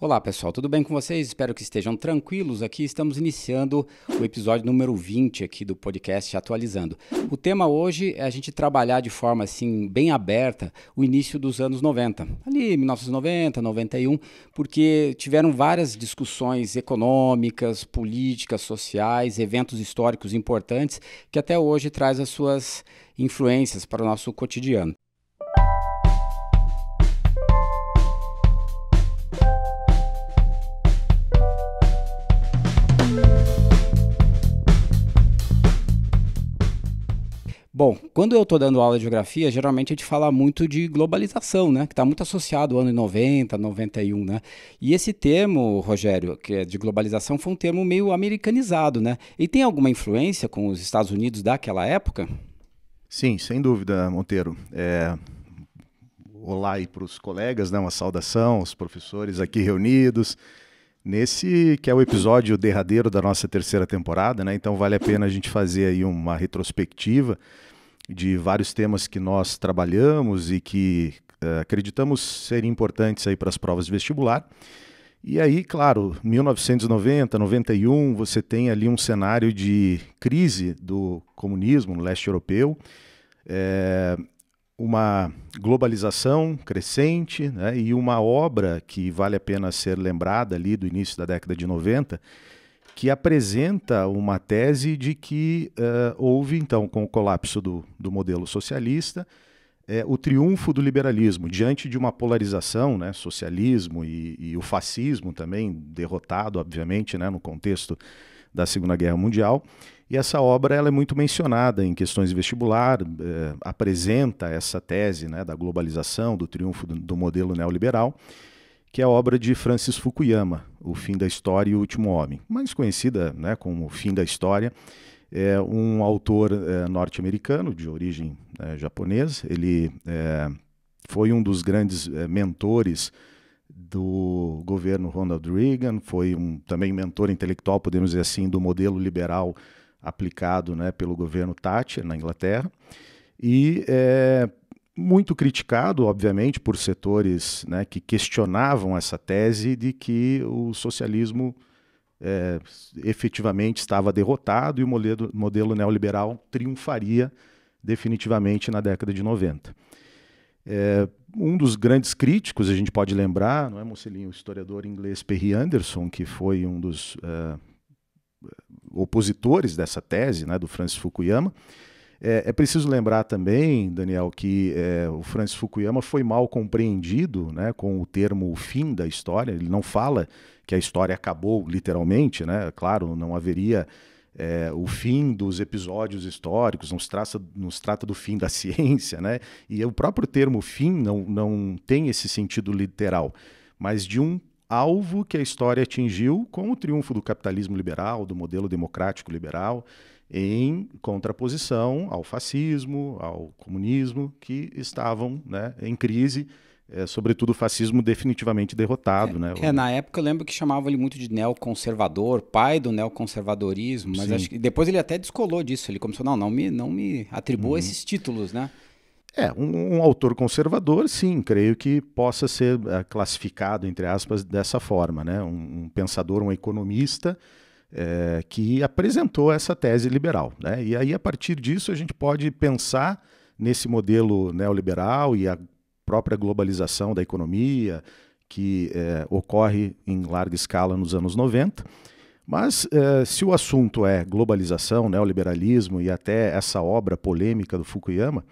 Olá pessoal, tudo bem com vocês? Espero que estejam tranquilos. Aqui estamos iniciando o episódio número 20 aqui do podcast Atualizando. O tema hoje é a gente trabalhar de forma assim bem aberta o início dos anos 90, ali 1990, 91, porque tiveram várias discussões econômicas, políticas, sociais, eventos históricos importantes que até hoje traz as suas influências para o nosso cotidiano. Bom, quando eu estou dando aula de geografia, geralmente a gente fala muito de globalização, né? Que está muito associado ao ano 90, 91, né? E esse termo, Rogério, que é de globalização, foi um termo meio americanizado, né? E tem alguma influência com os Estados Unidos daquela época? Sim, sem dúvida, Monteiro. Olá aí para os colegas, né? Uma saudação, os professores aqui reunidos. Nesse que é o episódio derradeiro da nossa terceira temporada, né? Então vale a pena a gente fazer aí uma retrospectiva de vários temas que nós trabalhamos e que acreditamos serem importantes aí para as provas de vestibular. E aí, claro, 1990, 91, você tem ali um cenário de crise do comunismo no leste europeu, uma globalização crescente, né, e uma obra que vale a pena ser lembrada ali do início da década de 90, que apresenta uma tese de que houve, então, com o colapso do modelo socialista, o triunfo do liberalismo diante de uma polarização, né, socialismo e o fascismo também derrotado, obviamente, né, no contexto da Segunda Guerra Mundial. E essa obra ela é muito mencionada em questões de vestibular, apresenta essa tese, né, da globalização, do triunfo do modelo neoliberal, que é a obra de Francis Fukuyama, O Fim da História e o Último Homem, mais conhecida, né, como O Fim da História. É um autor norte-americano, de origem japonesa. Ele foi um dos grandes mentores do governo Ronald Reagan, foi também mentor intelectual, podemos dizer assim, do modelo liberal aplicado, né, pelo governo Thatcher na Inglaterra, e muito criticado, obviamente, por setores, né, que questionavam essa tese de que o socialismo efetivamente estava derrotado e o modelo neoliberal triunfaria definitivamente na década de 90. Um dos grandes críticos, a gente pode lembrar, não é, Mocelinho, o historiador inglês Perry Anderson, que foi um dos opositores dessa tese, né, do Francis Fukuyama. É preciso lembrar também, Daniel, que o Francis Fukuyama foi mal compreendido, né, com o termo o fim da história. Ele não fala que a história acabou literalmente, né? Claro, não haveria o fim dos episódios históricos, não se trata do fim da ciência, né? E o próprio termo fim não tem esse sentido literal, mas de um alvo que a história atingiu com o triunfo do capitalismo liberal, do modelo democrático liberal, em contraposição ao fascismo, ao comunismo, que estavam, né, em crise, sobretudo o fascismo definitivamente derrotado. Na época eu lembro que chamavam ele muito de neoconservador, pai do neoconservadorismo, mas acho que depois ele até descolou disso, ele começou, não me atribua esses títulos, né? Um autor conservador, sim, creio que possa ser classificado, entre aspas, dessa forma, né? Um pensador, um economista, que apresentou essa tese liberal, né? E aí, a partir disso, a gente pode pensar nesse modelo neoliberal e a própria globalização da economia, que ocorre em larga escala nos anos 90. Mas, se o assunto é globalização, neoliberalismo e até essa obra polêmica do Fukuyama,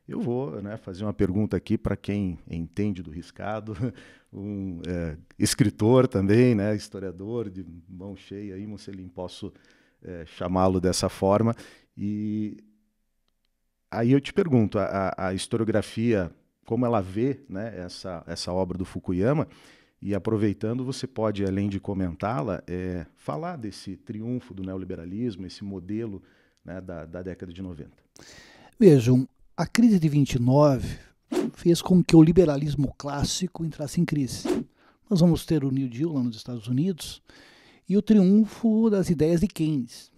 eu vou, né, fazer uma pergunta aqui para quem entende do riscado, um escritor também, né, historiador de mão cheia, aí, Mocelim, posso chamá-lo dessa forma. E aí eu te pergunto, a historiografia, como ela vê, né, essa obra do Fukuyama, e aproveitando, você pode, além de comentá-la, falar desse triunfo do neoliberalismo, esse modelo, né, da década de 90. Vejam, a crise de 29 fez com que o liberalismo clássico entrasse em crise. Nós vamos ter o New Deal lá nos Estados Unidos e o triunfo das ideias de Keynes.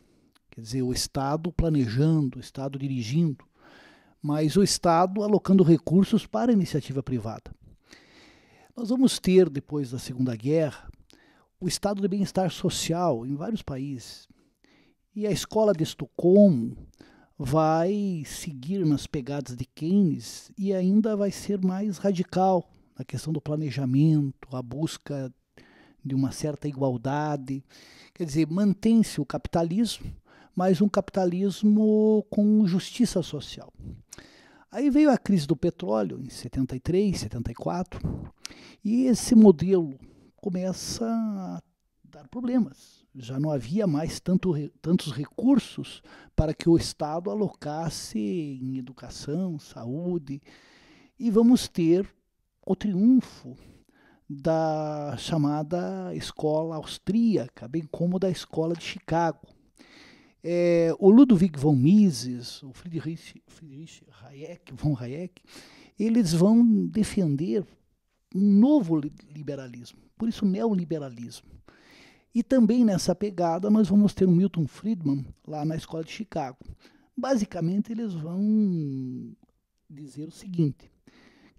Quer dizer, o Estado planejando, o Estado dirigindo, mas o Estado alocando recursos para a iniciativa privada. Nós vamos ter, depois da Segunda Guerra, o estado de bem-estar social em vários países. E a escola de Estocolmo vai seguir nas pegadas de Keynes e ainda vai ser mais radical na questão do planejamento, a busca de uma certa igualdade. Quer dizer, mantém-se o capitalismo, mas um capitalismo com justiça social. Aí veio a crise do petróleo em 73, 74, e esse modelo começa a dar problemas. Já não havia mais tantos recursos para que o Estado alocasse em educação, saúde, e vamos ter o triunfo da chamada escola austríaca, bem como da escola de Chicago. O Ludwig von Mises, o Friedrich von Hayek, eles vão defender um novo liberalismo, por isso neoliberalismo. E também nessa pegada nós vamos ter o Milton Friedman lá na escola de Chicago. Basicamente eles vão dizer o seguinte,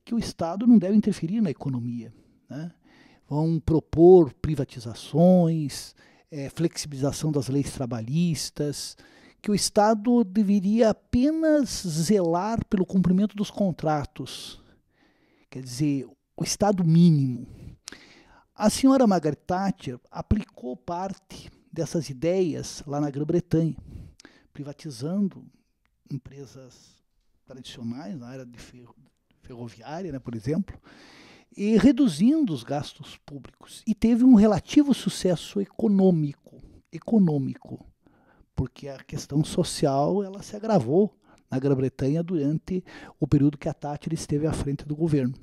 que o Estado não deve interferir na economia, né? Vão propor privatizações, flexibilização das leis trabalhistas, que o Estado deveria apenas zelar pelo cumprimento dos contratos, quer dizer, o Estado mínimo. A senhora Margaret Thatcher aplicou parte dessas ideias lá na Grã-Bretanha, privatizando empresas tradicionais na área de ferroviária, né, por exemplo, e reduzindo os gastos públicos. E teve um relativo sucesso econômico, porque a questão social ela se agravou na Grã-Bretanha durante o período que a Thatcher esteve à frente do governo.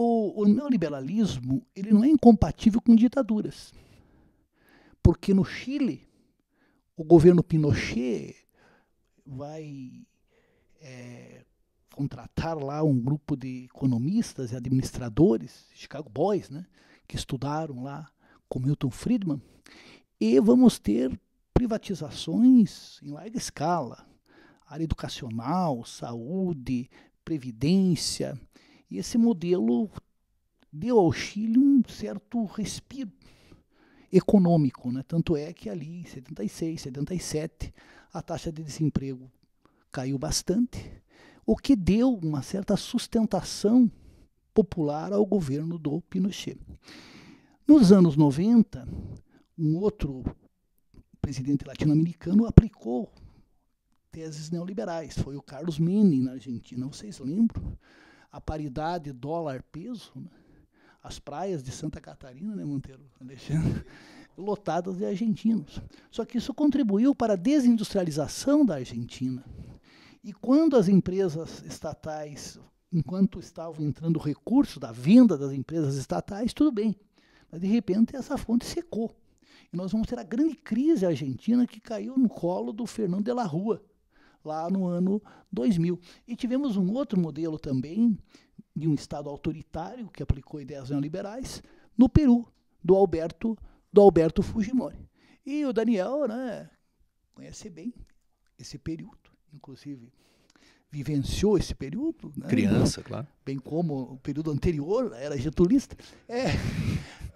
O neoliberalismo ele não é incompatível com ditaduras, porque no Chile o governo Pinochet vai contratar lá um grupo de economistas e administradores, Chicago Boys, né, que estudaram lá com Milton Friedman, e vamos ter privatizações em larga escala, área educacional, saúde, previdência. E esse modelo deu ao Chile um certo respiro econômico, né? Tanto é que ali em 76, 77, a taxa de desemprego caiu bastante, o que deu uma certa sustentação popular ao governo do Pinochet. Nos anos 90, um outro presidente latino-americano aplicou teses neoliberais, foi o Carlos Menem na Argentina, vocês lembram? A paridade dólar-peso, né? As praias de Santa Catarina, né, Monteiro, Alexandre, lotadas de argentinos. Só que isso contribuiu para a desindustrialização da Argentina. E quando as empresas estatais, enquanto estavam entrando recursos da venda das empresas estatais, tudo bem. Mas, de repente, essa fonte secou. E nós vamos ter a grande crise argentina que caiu no colo do Fernando de la Rúa, lá no ano 2000. E tivemos um outro modelo também, de um Estado autoritário, que aplicou ideias neoliberais, no Peru, do Alberto Fujimori. E o Daniel, né, conhece bem esse período, inclusive vivenciou esse período. Né, criança, claro. Bem como o período anterior, era getulista.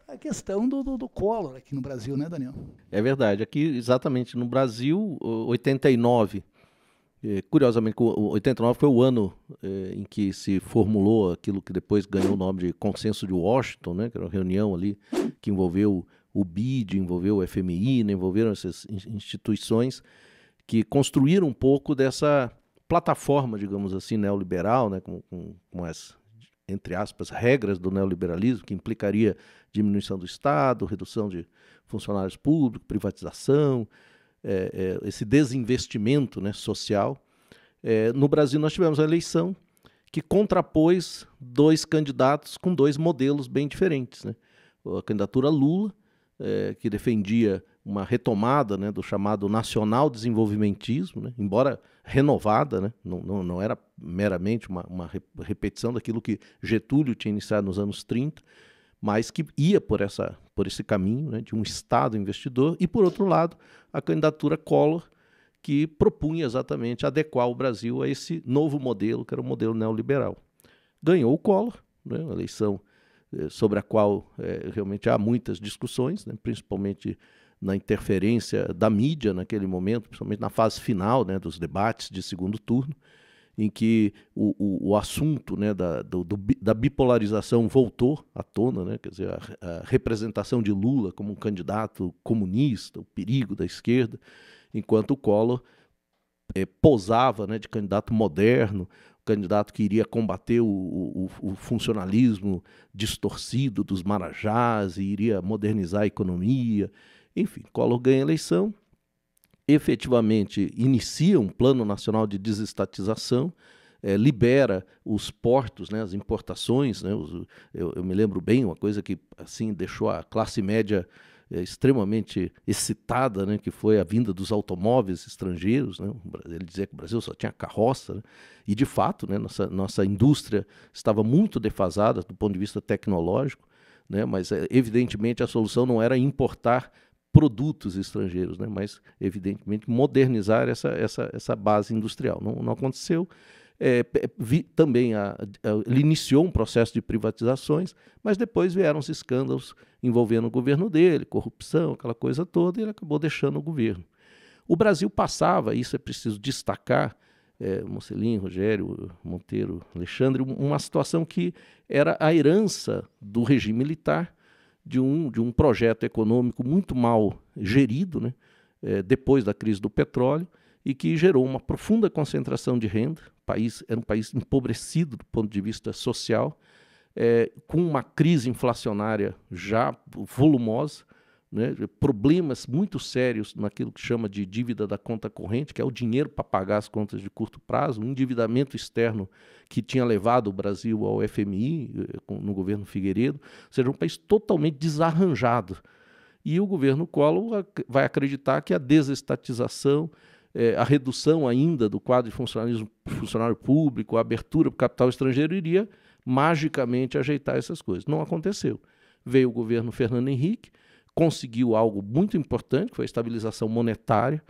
A questão do Collor aqui no Brasil, né, Daniel? É verdade. Aqui, exatamente, no Brasil, 89... Curiosamente, 89 foi o ano em que se formulou aquilo que depois ganhou o nome de Consenso de Washington, né, que era uma reunião ali que envolveu o BID, envolveu o FMI, né, envolveram essas instituições que construíram um pouco dessa plataforma, digamos assim, neoliberal, né, com as, entre aspas, regras do neoliberalismo, que implicaria diminuição do Estado, redução de funcionários públicos, privatização, esse desinvestimento, né, social. No Brasil nós tivemos a eleição que contrapôs dois candidatos com dois modelos bem diferentes, né? A candidatura Lula, que defendia uma retomada, né, do chamado nacional desenvolvimentismo, né, embora renovada, né, não era meramente uma repetição daquilo que Getúlio tinha iniciado nos anos 30, mas que ia por esse caminho, né, de um Estado investidor, e, por outro lado, a candidatura Collor, que propunha exatamente adequar o Brasil a esse novo modelo, que era o modelo neoliberal. Ganhou o Collor, né, uma eleição sobre a qual realmente há muitas discussões, né, principalmente na interferência da mídia naquele momento, principalmente na fase final, né, dos debates de segundo turno, em que o assunto, né, da bipolarização voltou à tona, né, quer dizer, a representação de Lula como um candidato comunista, o perigo da esquerda, enquanto o Collor posava, né, de candidato moderno, candidato que iria combater o funcionalismo distorcido dos marajás e iria modernizar a economia. Enfim, Collor ganha a eleição, efetivamente inicia um plano nacional de desestatização, libera os portos, né, as importações, né, eu me lembro bem, uma coisa que assim deixou a classe média extremamente excitada, né, que foi a vinda dos automóveis estrangeiros, né? Ele dizia que o Brasil só tinha carroça, né? E de fato, né, nossa indústria estava muito defasada do ponto de vista tecnológico, né? Mas evidentemente a solução não era importar produtos estrangeiros, né? Mas evidentemente modernizar essa base industrial. Não aconteceu. Também ele iniciou um processo de privatizações, mas depois vieram os escândalos envolvendo o governo dele, corrupção, aquela coisa toda, e ele acabou deixando o governo. O Brasil passava, isso é preciso destacar, Mocelin, Rogério, Monteiro, Alexandre, uma situação que era a herança do regime militar, de um projeto econômico muito mal gerido, né, depois da crise do petróleo, e que gerou uma profunda concentração de renda. O país era um país empobrecido do ponto de vista social, com uma crise inflacionária já volumosa, né, problemas muito sérios naquilo que chama de dívida da conta corrente, que é o dinheiro para pagar as contas de curto prazo, um endividamento externo que tinha levado o Brasil ao FMI, no governo Figueiredo, ou seja, um país totalmente desarranjado. E o governo Collor vai acreditar que a desestatização, a redução ainda do quadro de funcionário público, a abertura para o capital estrangeiro iria magicamente ajeitar essas coisas. Não aconteceu. Veio o governo Fernando Henrique, conseguiu algo muito importante, que foi a estabilização monetária,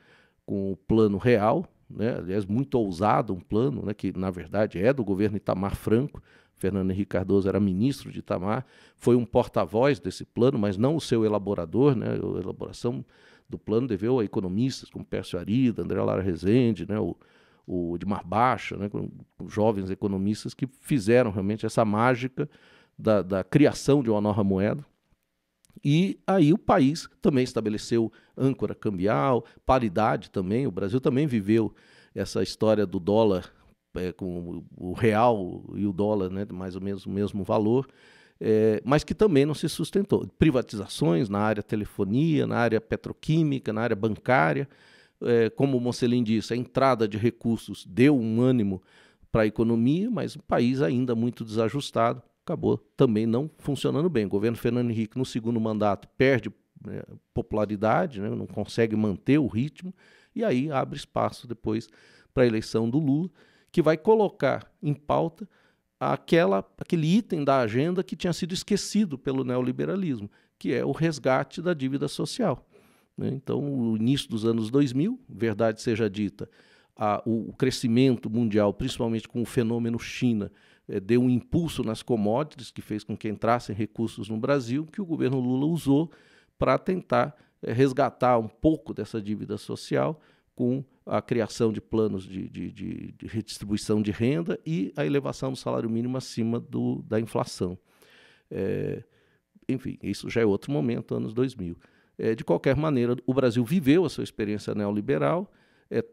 com o Plano Real, né? Aliás, muito ousado um plano, né, que na verdade é do governo Itamar Franco. Fernando Henrique Cardoso era ministro de Itamar, foi um porta-voz desse plano, mas não o seu elaborador, né? A elaboração do plano deveu a economistas como Pércio Arida, André Lara Rezende, né? O Edmar Baixa, né? Jovens economistas que fizeram realmente essa mágica da criação de uma nova moeda. E aí o país também estabeleceu âncora cambial, paridade também. O Brasil também viveu essa história do dólar com o real e o dólar, né, mais ou menos o mesmo valor, mas que também não se sustentou. Privatizações na área telefonia, na área petroquímica, na área bancária. Como o Mocelin disse, a entrada de recursos deu um ânimo para a economia, mas o país ainda muito desajustado, acabou também não funcionando bem. O governo Fernando Henrique, no segundo mandato, perde popularidade, né, não consegue manter o ritmo, e aí abre espaço depois para a eleição do Lula, que vai colocar em pauta aquele item da agenda que tinha sido esquecido pelo neoliberalismo, que é o resgate da dívida social. Então, o início dos anos 2000, verdade seja dita, o crescimento mundial, principalmente com o fenômeno China, deu um impulso nas commodities, que fez com que entrassem recursos no Brasil, que o governo Lula usou para tentar resgatar um pouco dessa dívida social com a criação de planos de redistribuição de renda e a elevação do salário mínimo acima da inflação. Enfim, isso já é outro momento, anos 2000. De qualquer maneira, o Brasil viveu a sua experiência neoliberal,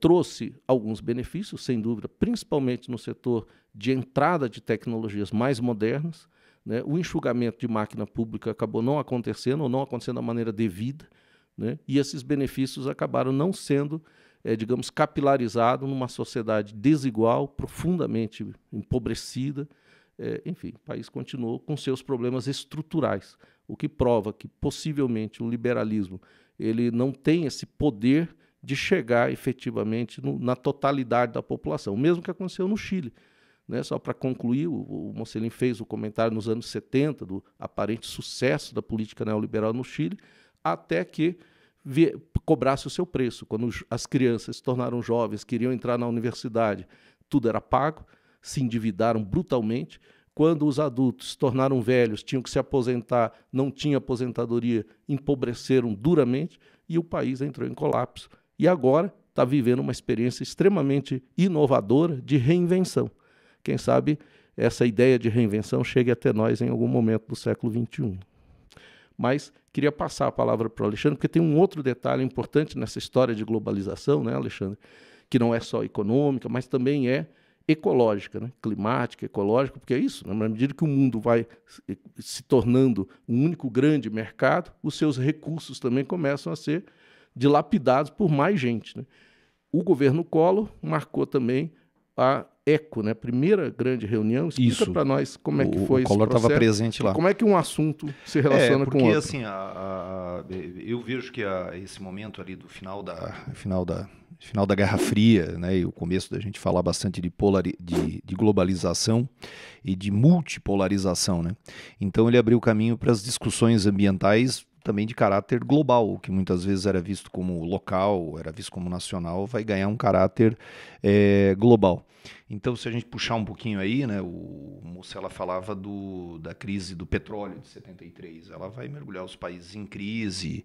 trouxe alguns benefícios, sem dúvida, principalmente no setor de entrada de tecnologias mais modernas, né? O enxugamento de máquina pública acabou não acontecendo, ou não acontecendo da maneira devida, né? E esses benefícios acabaram não sendo, digamos, capilarizados numa sociedade desigual, profundamente empobrecida. Enfim, o país continuou com seus problemas estruturais, o que prova que, possivelmente, o liberalismo ele não tem esse poder de chegar efetivamente na totalidade da população, mesmo que aconteceu no Chile. Né? Só para concluir, o Mocelin fez o comentário nos anos 70 do aparente sucesso da política neoliberal no Chile, até que cobrasse o seu preço. Quando as crianças se tornaram jovens, queriam entrar na universidade, tudo era pago, se endividaram brutalmente, Quando os adultos se tornaram velhos, tinham que se aposentar, não tinha aposentadoria, empobreceram duramente e o país entrou em colapso. E agora está vivendo uma experiência extremamente inovadora de reinvenção. Quem sabe essa ideia de reinvenção chegue até nós em algum momento do século XXI. Mas queria passar a palavra para o Alexandre, porque tem um outro detalhe importante nessa história de globalização, né, Alexandre? Que não é só econômica, mas também é ecológica, né? Climática, ecológica, porque é isso, né? Na medida que o mundo vai se tornando um único grande mercado, os seus recursos também começam a ser dilapidados por mais gente, né? O governo Collor marcou também a ECO, né? Primeira grande reunião. Explica para nós como é que foi esse processo. O Collor estava presente lá. Como é que um assunto se relaciona com o outro? Porque assim, eu vejo que esse momento ali do final da Guerra Fria, né, e o começo da gente falar bastante de globalização e de multipolarização, né? Então ele abriu caminho para as discussões ambientais também de caráter global, que muitas vezes era visto como local, era visto como nacional, vai ganhar um caráter global. Então, se a gente puxar um pouquinho aí, né, o Mussela falava da crise do petróleo de 73, ela vai mergulhar os países em crise,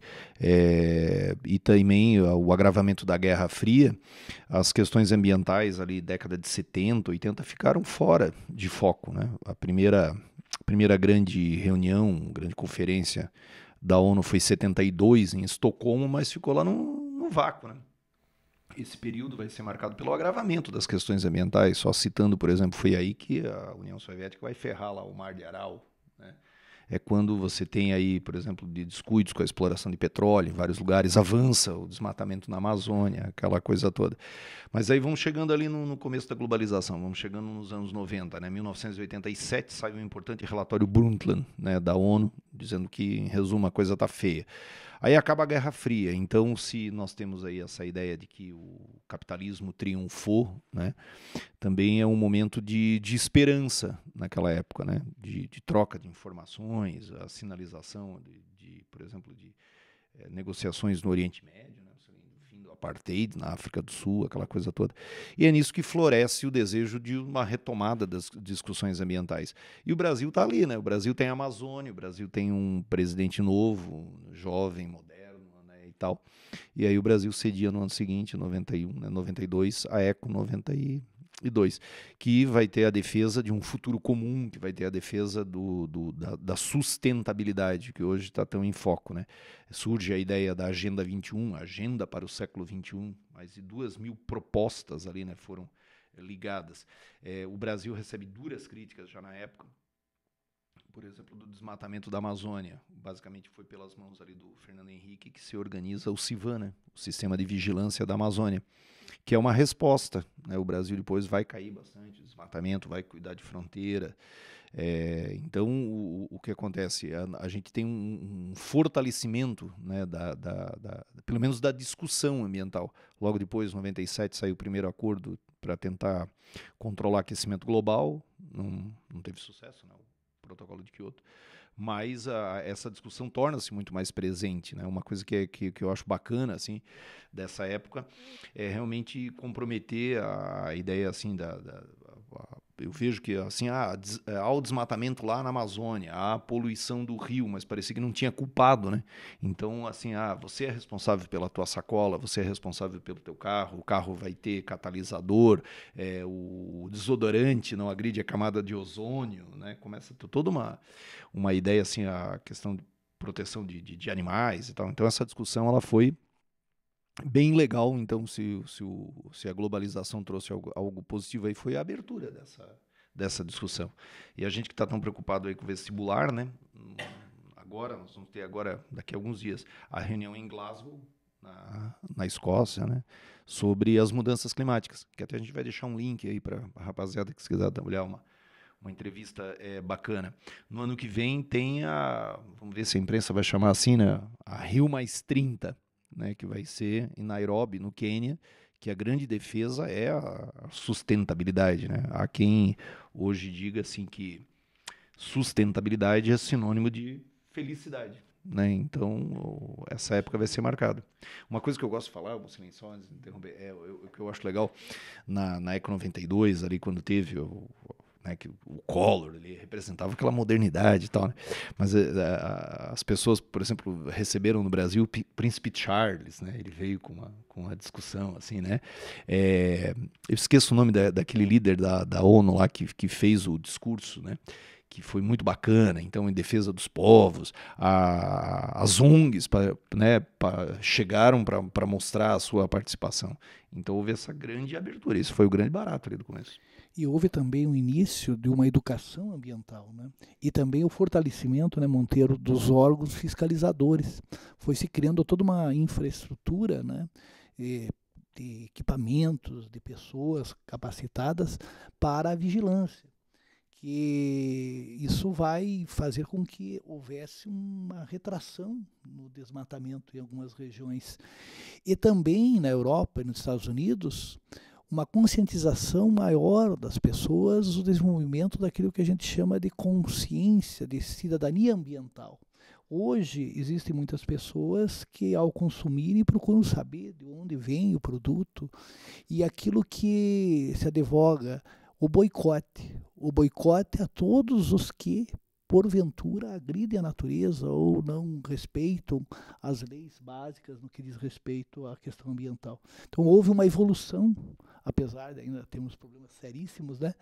e também o agravamento da Guerra Fria, as questões ambientais ali, década de 70, 80, ficaram fora de foco, né? A primeira grande reunião, grande conferência da ONU foi em 72, em Estocolmo, mas ficou lá no vácuo, né? Esse período vai ser marcado pelo agravamento das questões ambientais. Só citando, por exemplo, foi aí que a União Soviética vai ferrar lá o Mar de Aral, né? É quando você tem aí, por exemplo, de descuidos com a exploração de petróleo em vários lugares, avança o desmatamento na Amazônia, aquela coisa toda. Mas aí vamos chegando ali no começo da globalização, vamos chegando nos anos 90, né? 1987 sai um importante relatório Brundtland, né, da ONU, dizendo que, em resumo, a coisa está feia. Aí acaba a Guerra Fria, então se nós temos aí essa ideia de que o capitalismo triunfou, né, também é um momento de esperança naquela época, né, de troca de informações, a sinalização por exemplo, de negociações no Oriente Médio, né, o fim do apartheid na África do Sul, aquela coisa toda. E é nisso que floresce o desejo de uma retomada das discussões ambientais. E o Brasil está ali, né? O Brasil tem a Amazônia, o Brasil tem um presidente novo, jovem, moderno, né, e tal. E aí o Brasil cedia no ano seguinte, 91, né, 92, a ECO 92, que vai ter a defesa de um futuro comum, que vai ter a defesa da sustentabilidade, que hoje está tão em foco, né? Surge a ideia da Agenda 21, Agenda para o século 21, mais de 2.000 propostas ali, né, foram ligadas. O Brasil recebe duras críticas já na época, por exemplo, do desmatamento da Amazônia. Basicamente foi pelas mãos ali do Fernando Henrique que se organiza o CIVAM, né, o Sistema de Vigilância da Amazônia, que é uma resposta, né? O Brasil depois vai cair bastante, desmatamento, vai cuidar de fronteira. Então, o que acontece? A gente tem um fortalecimento, né, pelo menos da discussão ambiental. Logo depois, em 97, saiu o primeiro acordo para tentar controlar o aquecimento global. Não teve sucesso, né? O protocolo de Kyoto. Mas essa discussão torna-se muito mais presente, né? Uma coisa que eu acho bacana assim, dessa época é realmente comprometer a ideia assim, eu vejo que assim, há o desmatamento lá na Amazônia, há a poluição do rio, mas parecia que não tinha culpado, né? Então, assim, você é responsável pela tua sacola, você é responsável pelo teu carro, o carro vai ter catalisador, o desodorante não agride a camada de ozônio, né? Começa toda uma ideia, assim, a questão de proteção de animais e tal. Então, essa discussão, ela foi bem legal. Então, se a globalização trouxe algo positivo aí, foi a abertura dessa discussão. E a gente que está tão preocupado aí com o vestibular, né? Agora, nós vamos ter daqui a alguns dias, a reunião em Glasgow, na Escócia, né? Sobre as mudanças climáticas, que até a gente vai deixar um link aí para a rapaziada que se quiser olhar uma entrevista bacana. No ano que vem tem vamos ver se a imprensa vai chamar assim, né? A Rio+30, né, que vai ser em Nairobi, no Quênia, que a grande defesa é a sustentabilidade, né? Há quem hoje diga assim que sustentabilidade é sinônimo de felicidade, né? Então, essa época vai ser marcada. Uma coisa que eu gosto de falar, vou só antes de interromper, o que eu acho legal na ECO 92, ali quando teve né, que o Collor ele representava aquela modernidade e tal, né? Mas as pessoas, por exemplo, receberam no Brasil o Príncipe Charles, né? Ele veio com uma discussão assim, né? Eu esqueço o nome daquele líder da ONU lá que fez o discurso, né? Que foi muito bacana, então, em defesa dos povos, as ONGs chegaram para mostrar a sua participação. Então houve essa grande abertura, isso foi o grande barato ali do começo. E houve também o início de uma educação ambiental, né? E também o fortalecimento, né, Monteiro, dos órgãos fiscalizadores. Foi se criando toda uma infraestrutura, né, de equipamentos, de pessoas capacitadas para a vigilância. Que isso vai fazer com que houvesse uma retração no desmatamento em algumas regiões. E também na Europa e nos Estados Unidos, uma conscientização maior das pessoas, o desenvolvimento daquilo que a gente chama de consciência, de cidadania ambiental. Hoje, existem muitas pessoas que, ao consumirem, procuram saber de onde vem o produto e aquilo que se advoga, o boicote a todos os que, porventura, agridem a natureza ou não respeitam as leis básicas no que diz respeito à questão ambiental. Então houve uma evolução, apesar de ainda termos problemas seríssimos, né,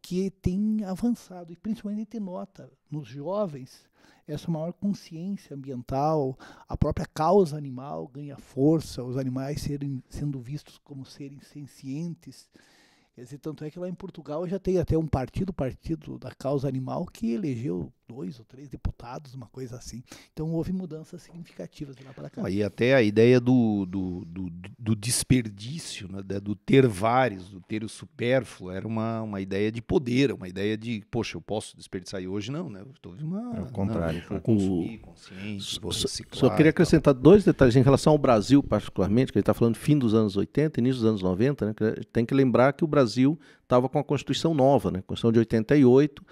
que tem avançado, e principalmente a gente nota nos jovens essa maior consciência ambiental, a própria causa animal ganha força, os animais sendo vistos como seres sencientes. Quer dizer, tanto é que lá em Portugal já tem até um partido da causa animal, que elegeu 2 ou 3 deputados, uma coisa assim. Então houve mudanças significativas de lá para cá. E até a ideia do desperdício, né, do ter vários, do ter o supérfluo, era uma ideia de poder, uma ideia de, poxa, eu posso desperdiçar, e hoje não, né? É o contrário. Vou consumir, consciente, vou reciclar. Só queria acrescentar 2 detalhes em relação ao Brasil, particularmente, que ele está falando fim dos anos 80, início dos anos 90, né? Tem que lembrar que o Brasil estava com a Constituição nova, né? Constituição de 88,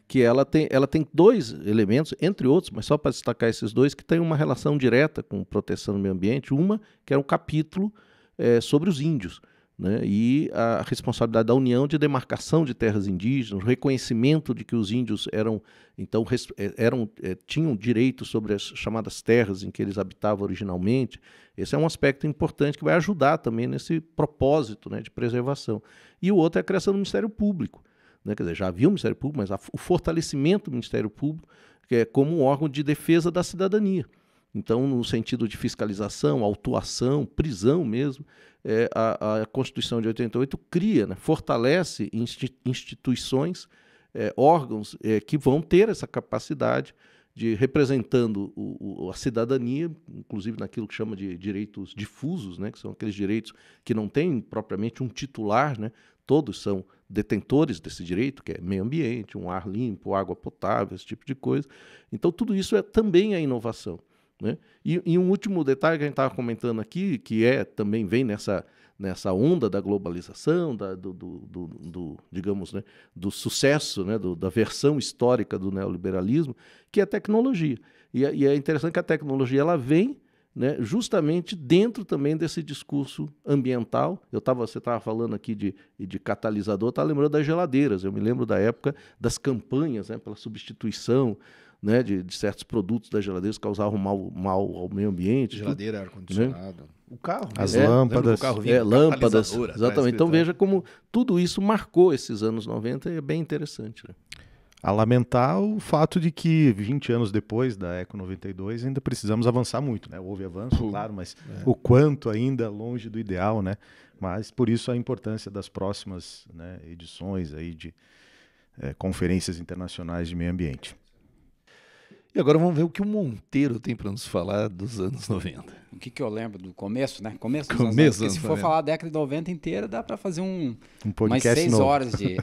que ela tem 2 elementos, entre outros, mas só para destacar esses 2, que tem uma relação direta com proteção do meio ambiente. Uma, que era um capítulo sobre os índios, né? E a responsabilidade da União de demarcação de terras indígenas, o reconhecimento de que os índios tinham direito sobre as chamadas terras em que eles habitavam originalmente. Esse é um aspecto importante que vai ajudar também nesse propósito, né, de preservação. E o outro é a criação do Ministério Público, né? Quer dizer, já havia o Ministério Público, mas o fortalecimento do Ministério Público como um órgão de defesa da cidadania. Então, no sentido de fiscalização, autuação, prisão mesmo, a Constituição de 88 cria, né, fortalece instituições, órgãos que vão ter essa capacidade de, representando a cidadania, inclusive naquilo que chama de direitos difusos, né, que são aqueles direitos que não têm propriamente um titular, né, todos são detentores desse direito, que é meio ambiente, um ar limpo, água potável, esse tipo de coisa. Então, tudo isso também é inovação, né? E um último detalhe que a gente estava comentando aqui, que também vem nessa onda da globalização, digamos, né, do sucesso, né, da versão histórica do neoliberalismo, que é a tecnologia. E é interessante que a tecnologia ela vem, né, justamente dentro também desse discurso ambiental. Você estava falando aqui de catalisador, estava lembrando das geladeiras. Eu me lembro da época das campanhas, né, pela substituição, né, de certos produtos das geladeiras que causavam mal ao meio ambiente. Geladeira, ar-condicionado. Né? O carro. As lâmpadas. O carro lâmpadas. Exatamente. Então veja como tudo isso marcou esses anos 90 e é bem interessante, né? A lamentar o fato de que 20 anos depois da Eco 92 ainda precisamos avançar muito, né? Houve avanço, claro, mas o quanto ainda longe do ideal, né? Mas por isso a importância das próximas, né, edições aí de conferências internacionais de meio ambiente. E agora vamos ver o que o Monteiro tem para nos falar dos anos 90. O que eu lembro do começo, né? Começo dos anos 90. Porque se for falar a década de 90 inteira, dá para fazer umas 6 horas de...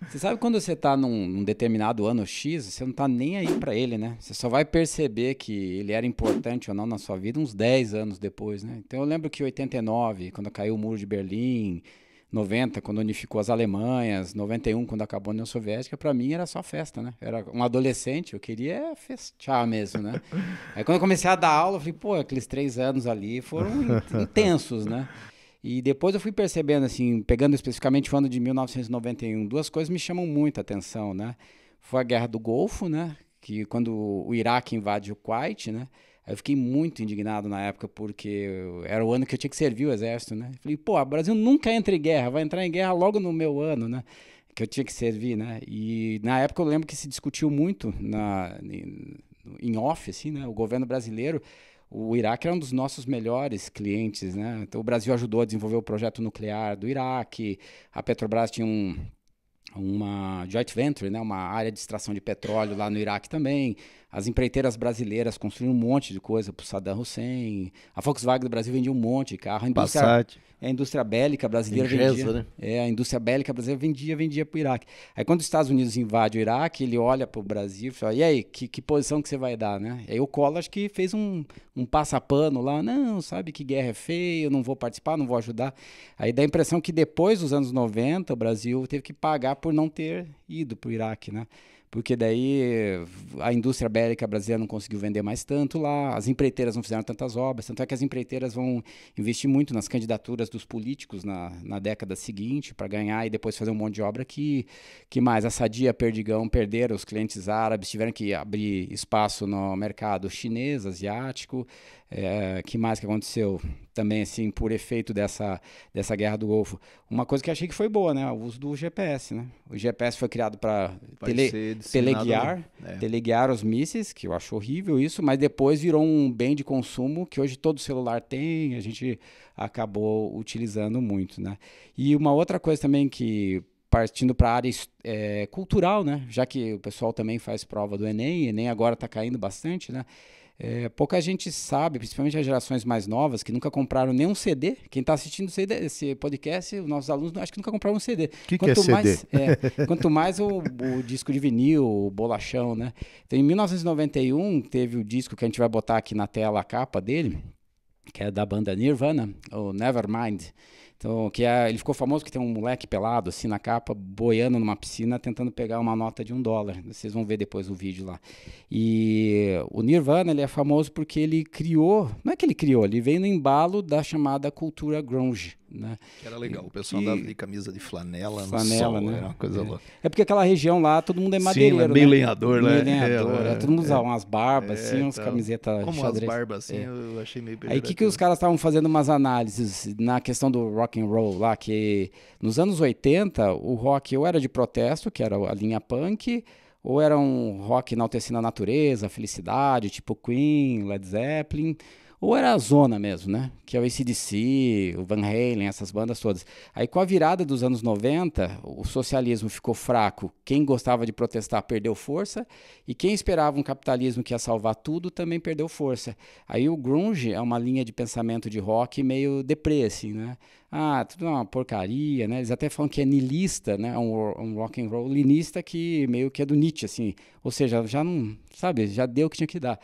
Você sabe quando você está num determinado ano X, você não está nem aí para ele, né? Você só vai perceber que ele era importante ou não na sua vida uns 10 anos depois, né? Então eu lembro que 89, quando caiu o Muro de Berlim, 90, quando unificou as Alemanhas, 91, quando acabou a União Soviética, para mim era só festa, né? Era um adolescente, eu queria festejar mesmo, né? Aí quando eu comecei a dar aula, eu falei, pô, aqueles 3 anos ali foram intensos, né? E depois eu fui percebendo, assim, pegando especificamente o ano de 1991, duas coisas me chamam muito a atenção, né? Foi a Guerra do Golfo, né? Que quando o Iraque invade o Kuwait, né? Eu fiquei muito indignado na época, porque era o ano que eu tinha que servir o exército, né? Falei, pô, o Brasil nunca entra em guerra, vai entrar em guerra logo no meu ano, né? Que eu tinha que servir, né? E na época eu lembro que se discutiu muito em off, assim, né? O governo brasileiro, o Iraque era um dos nossos melhores clientes, né? Então o Brasil ajudou a desenvolver o projeto nuclear do Iraque, a Petrobras tinha uma joint venture, né, uma área de extração de petróleo lá no Iraque também. As empreiteiras brasileiras construíram um monte de coisa para o Saddam Hussein. A Volkswagen do Brasil vendia um monte de carro. A indústria bélica brasileira vendia. Né? A indústria bélica brasileira vendia para o Iraque. Aí quando os Estados Unidos invadem o Iraque, ele olha para o Brasil e fala, e aí, que posição que você vai dar, né? E aí o Collor acho que fez um passapano lá, não, sabe que guerra é feia, eu não vou participar, não vou ajudar. Aí dá a impressão que depois dos anos 90, o Brasil teve que pagar por não ter ido para o Iraque, né? Porque daí a indústria bélica brasileira não conseguiu vender mais tanto lá, as empreiteiras não fizeram tantas obras, tanto é que as empreiteiras vão investir muito nas candidaturas dos políticos na década seguinte para ganhar e depois fazer um monte de obra aqui. Que mais? A Sadia, Perdigão perderam os clientes árabes, tiveram que abrir espaço no mercado chinês, asiático. Que mais que aconteceu? Também, assim, por efeito dessa guerra do Golfo. Uma coisa que eu achei que foi boa, né? O uso do GPS, né? O GPS foi criado para teleguiar os mísseis, que eu acho horrível isso, mas depois virou um bem de consumo que hoje todo celular tem, a gente acabou utilizando muito, né? E uma outra coisa também que, partindo para a área cultural, né? Já que o pessoal também faz prova do Enem agora está caindo bastante, né? Pouca gente sabe, principalmente as gerações mais novas, que nunca compraram nenhum CD. Quem está assistindo esse podcast, os nossos alunos, acho que nunca compraram um CD. O que é CD? Quanto mais o disco de vinil, o bolachão, né? Então, em 1991, teve o disco que a gente vai botar aqui na tela, a capa dele, que é da banda Nirvana, o Nevermind. Então, ele ficou famoso porque tem um moleque pelado, assim, na capa, boiando numa piscina, tentando pegar uma nota de $1. Vocês vão ver depois o vídeo lá. E o Nirvana, ele é famoso porque ele criou, não é que ele criou, ele veio no embalo da chamada cultura grunge, né? Que era legal, o pessoal andava de camisa de flanela no né? sol, era uma coisa louca. É porque aquela região lá, todo mundo é madeireiro, sim, meio lenhador, né? Meio lenhador, todo mundo usava umas barbas, assim, umas camisetas como xadrez. as barbas, assim, eu achei meio Aí o que os caras estavam fazendo umas análises na questão do rock and roll lá, que nos anos 80, o rock ou era de protesto, que era a linha punk, ou era um rock enaltecendo a natureza, a felicidade, tipo Queen, Led Zeppelin, ou era a zona mesmo, né? Que é o AC/DC, o Van Halen, essas bandas todas. Aí com a virada dos anos 90, o socialismo ficou fraco. Quem gostava de protestar perdeu força, e quem esperava um capitalismo que ia salvar tudo também perdeu força. Aí o grunge é uma linha de pensamento de rock meio deprê, assim, né? Tudo é uma porcaria, né? Eles até falam que é niilista, né? Um rock and roll niilista que meio que é do Nietzsche, assim. Ou seja, já não, sabe, já deu o que tinha que dar.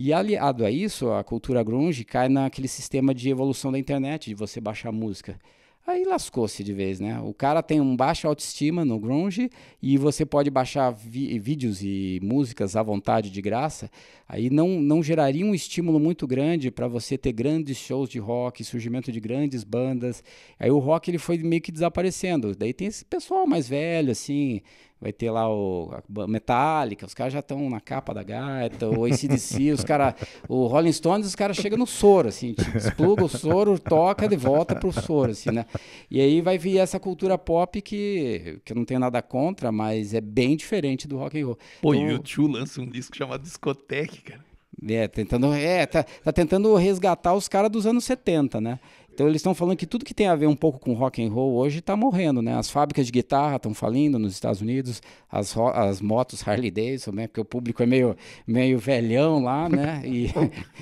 E aliado a isso, a cultura grunge cai naquele sistema de evolução da internet, de você baixar música. Aí lascou-se de vez, né? O cara tem um baixa autoestima no grunge e você pode baixar vídeos e músicas à vontade, de graça. Aí não geraria um estímulo muito grande para você ter grandes shows de rock, surgimento de grandes bandas. Aí o rock ele foi meio que desaparecendo. Daí tem esse pessoal mais velho, assim, vai ter lá a Metallica, os caras já estão na capa da gaita, o AC/DC, o Rolling Stones, os caras chegam no soro, assim, tipo, despluga o soro, toca de volta pro soro, assim, né? E aí vai vir essa cultura pop que eu não tenho nada contra, mas é bem diferente do rock and roll. Pô, então, e o U2 lança um disco chamado Discoteque, cara. Tá tentando resgatar os caras dos anos 70, né? Então eles estão falando que tudo que tem a ver um pouco com rock and roll hoje está morrendo, né? As fábricas de guitarra estão falindo nos Estados Unidos, as motos Harley Davidson, né? Porque o público é meio velhão lá, né? E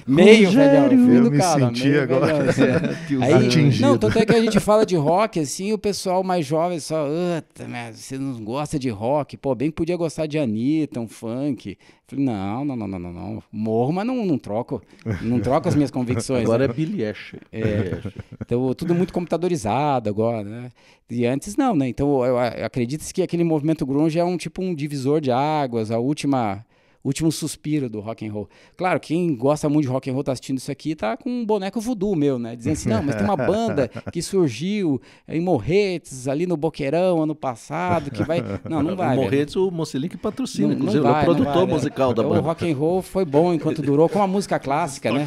meio velhão, eu me senti agora velhão, assim. atingido. Não, tanto é que a gente fala de rock, assim, o pessoal mais jovem só, você não gosta de rock, pô, bem que podia gostar de Anitta, um funk. Falei, não. Morro, mas não troco as minhas convicções. Agora né? é Billy Asher. Então, tudo muito computadorizado agora, né? E antes não, né? Então, eu acredito que aquele movimento grunge é um divisor de águas, a última último suspiro do rock and roll. Claro, quem gosta muito de rock and roll tá assistindo isso aqui, tá com um boneco voodoo meu, né? Dizendo assim, não, mas tem uma banda que surgiu em Morretes, ali no Boqueirão, ano passado, que vai... Não vai. Morretes, o Mocelic patrocina, Não inclusive, vai, ele é o produtor vai, musical da O banda. rock and roll foi bom enquanto durou, como a música clássica, né?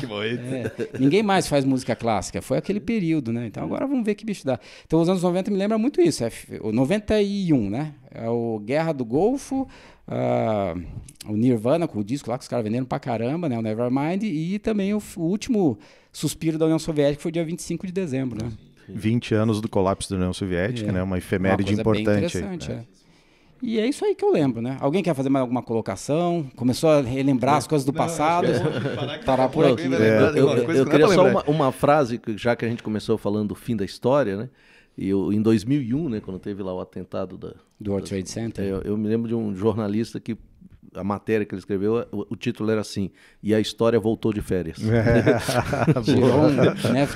Ninguém mais faz música clássica, foi aquele período, né? Então agora vamos ver que bicho dá. Então os anos 90 me lembra muito isso, o 91, né? É o Guerra do Golfo, o Nirvana com o disco lá que os caras venderam pra caramba, né? O Nevermind, e também o último suspiro da União Soviética, que foi dia 25 de dezembro, né? 20 anos do colapso da União Soviética, né? Uma efeméride importante. Bem interessante, E é isso aí que eu lembro, né? Alguém quer fazer mais alguma colocação? Começou a relembrar as coisas do passado? Parar por aqui. Eu queria só uma frase, já que a gente começou falando do fim da história, né? E em 2001, né, quando teve lá o atentado do World Trade Center. Eu me lembro de um jornalista que a matéria que ele escreveu, o título era assim: "E a história voltou de férias".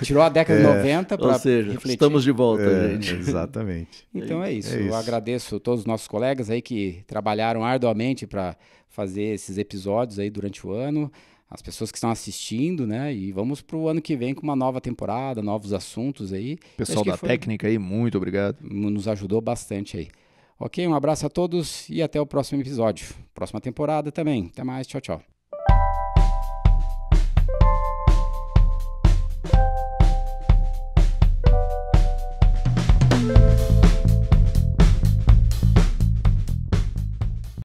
Tirou a década de 90 para refletir. Estamos de volta, gente. Exatamente. Então é isso. Eu agradeço a todos os nossos colegas aí que trabalharam arduamente para fazer esses episódios aí durante o ano, as pessoas que estão assistindo, né? E vamos para o ano que vem com uma nova temporada, novos assuntos aí. Pessoal da técnica aí, muito obrigado. Nos ajudou bastante aí. Ok, um abraço a todos e até o próximo episódio. Próxima temporada também. Até mais, tchau, tchau.